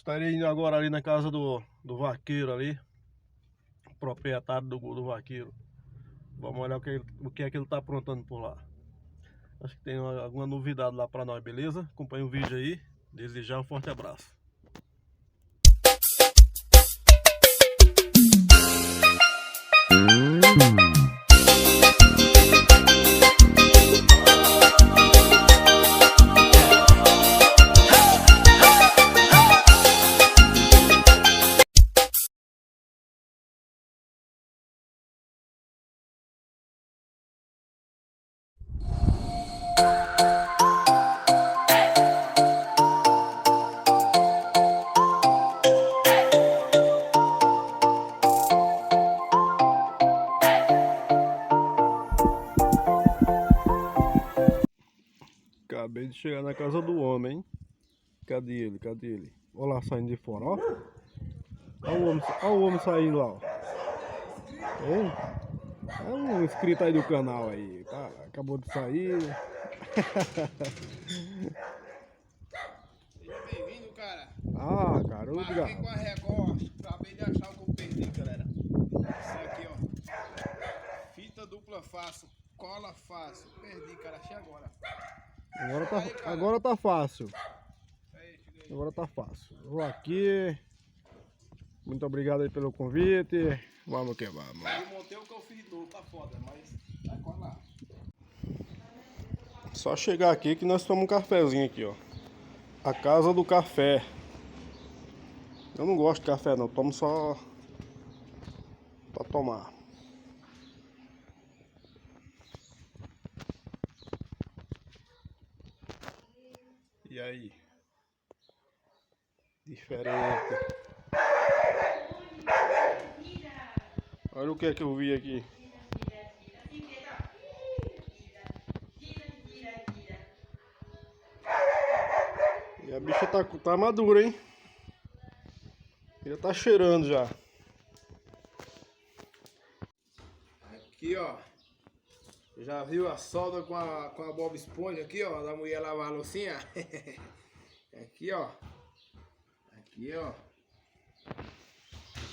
Estarei indo agora ali na casa do vaqueiro ali, proprietário do vaqueiro. Vamos olhar o que é que ele tá aprontando por lá. Acho que tem alguma novidade lá pra nós, beleza? Acompanhe o vídeo aí. Desejar um forte abraço. Acabei de chegar na casa do homem, hein? Cadê ele? Cadê ele? Olha lá saindo de fora, ó. Olha o homem saindo lá, ó. Hein? É um inscrito aí do canal aí, tá? Acabou de sair. Seja bem-vindo, cara. Ah, cara, Marquei obrigado. com a Record. Acabei de achar o que eu perdi, galera. Isso aqui, ó. Fita dupla fácil, cola fácil. Perdi, cara. Achei agora. Agora tá fácil. Aí, cheguei. Agora tá fácil. Vou aqui. Muito obrigado aí pelo convite. Vamos que vamos. Eu montei o que eu fiz novo, tá foda, mas vai colar. Só chegar aqui que nós tomamos um cafezinho aqui, ó. A casa do café. Eu não gosto de café não, tomo só pra tomar. E aí? Diferente. Olha o que é que eu vi aqui. E a bicha tá madura, hein? Já tá cheirando já. Aqui, ó. Já viu a solda com a Bob Esponja aqui, ó? Da mulher lavar a loucinha? Aqui, ó. Aqui, ó.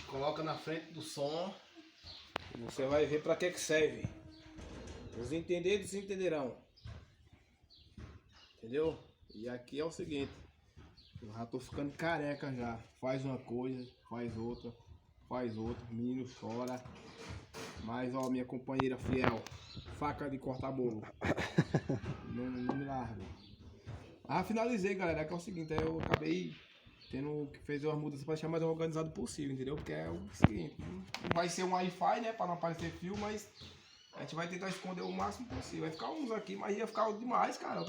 Coloca na frente do som. E você vai ver pra que serve. Os entendidos entenderão. Entendeu? E aqui é o seguinte. Eu já tô ficando careca já. Faz uma coisa, faz outra. Faz outra. O menino chora. Mas, ó, minha companheira fiel. Faca de cortar bolo. Não me larga. Ah, finalizei, galera. Que é o seguinte, eu acabei tendo que fazer umas mudanças para deixar mais organizado possível, entendeu? Porque é o seguinte, não vai ser um Wi-Fi, né? Para não aparecer fio, mas a gente vai tentar esconder o máximo possível. Vai ficar uns aqui, mas ia ficar demais, cara.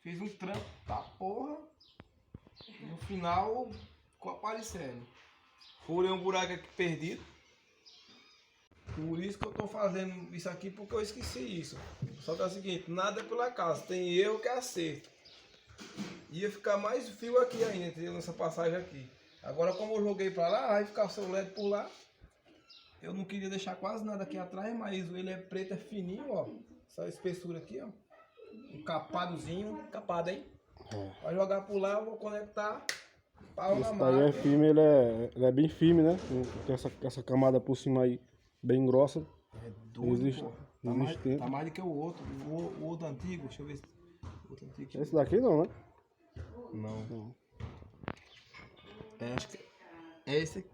Fiz um trampo da porra. E no final ficou aparecendo. Furei um buraco aqui perdido. Por isso que eu tô fazendo isso aqui, porque eu esqueci isso. Só que é o seguinte, nada é pelo acaso, tem erro que é acerto. Ia ficar mais fio aqui ainda, entendeu? Nessa passagem aqui. Agora como eu joguei pra lá, vai ficar o seu LED por lá. Eu não queria deixar quase nada aqui atrás, mas ele é preto, é fininho, ó. Essa espessura aqui, ó. Um capadozinho, capado, hein? Vai jogar por lá, eu vou conectar. Esse daí é firme, ele é bem firme, né? Tem essa camada por cima aí, bem grossa. É doido, Existe, pô. existe Tá mais do que o outro. O outro antigo, deixa eu ver. O outro antigo. Esse daqui não, né? Não. É, acho que é esse aqui.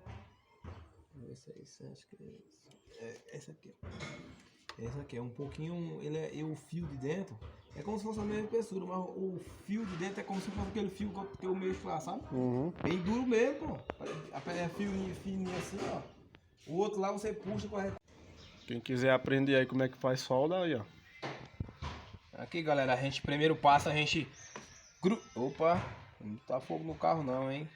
Esse, acho que é esse. É esse aqui. Esse aqui é um pouquinho. E o fio de dentro é como se fosse a mesma espessura, mas o fio de dentro é como se fosse aquele fio que eu mexo lá, sabe? Uhum. Bem duro mesmo, pô. É fininho assim, ó. O outro lá você puxa com a. Quem quiser aprender aí como é que faz solda aí, ó. Aqui, galera, primeiro passo a gente. Opa, não tá fogo no carro não, hein?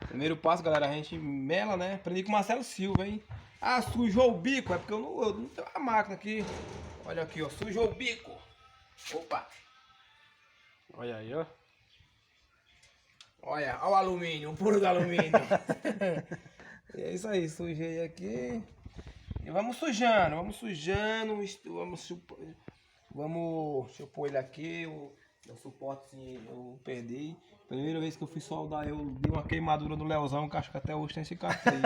Primeiro passo, galera, a gente mela, né? Aprendi com o Marcelo Silva, hein? Ah, sujou o bico, é porque eu não tenho a máquina aqui. Olha aqui, ó, sujou o bico. Opa. Olha aí, ó. Olha o alumínio, o puro do alumínio. E é isso aí, sujei aqui. E vamos sujando. Deixa eu pôr ele aqui, o suporte eu perdi. Primeira vez que eu fui soldar, eu dei uma queimadura no Leozão, que acho que até hoje tem cicatriz.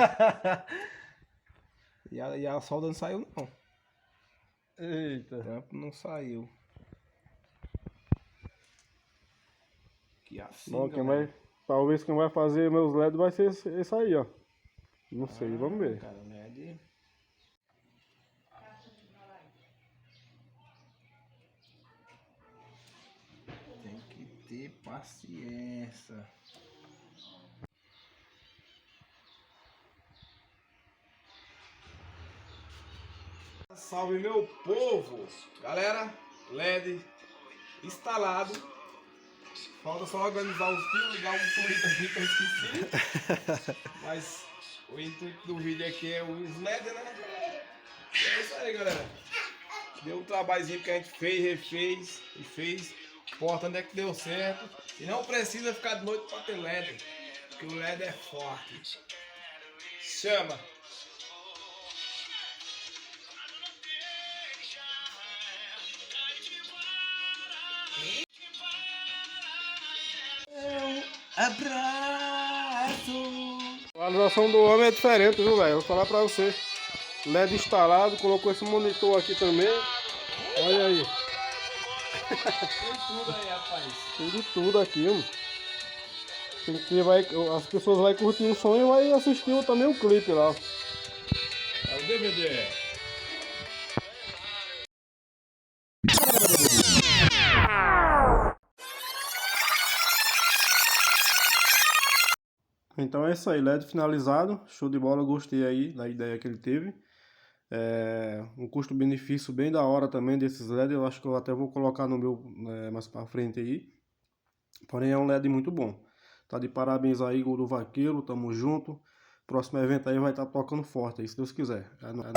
e a solda não saiu, não. Eita. O tampo não saiu. Que assim, Bom, galera. talvez quem vai fazer meus LED vai ser esse aí, ó. Não sei, vamos ver. Cara, LED. Tem que ter paciência. Salve, meu povo! Galera, LED instalado. Falta só organizar os fios, ligar um Twitter aqui que eu esqueci. Mas o intuito do vídeo aqui é os LED, né? E é isso aí, galera. Deu um trabalhozinho que a gente fez, refez e fez. Importante é que deu certo. E não precisa ficar de noite para ter LED, porque o LED é forte. Chama! Abraço! A atualização do homem é diferente, viu, velho? Vou falar pra você. LED instalado, colocou esse monitor aqui também. Olha aí. Tem tudo aí, rapaz. Tem de tudo aqui, mano. As pessoas vão curtir o som e vai assistir também o clipe lá. É o DVD. Então é isso aí, LED finalizado. Show de bola, gostei aí da ideia que ele teve. Um custo-benefício bem da hora também desses LED. Eu acho que eu até vou colocar no meu mais pra frente aí. Porém é um LED muito bom. Tá de parabéns aí, Gol do Vaqueiro, tamo junto. Próximo evento aí vai estar tocando forte aí, se Deus quiser. É nóis.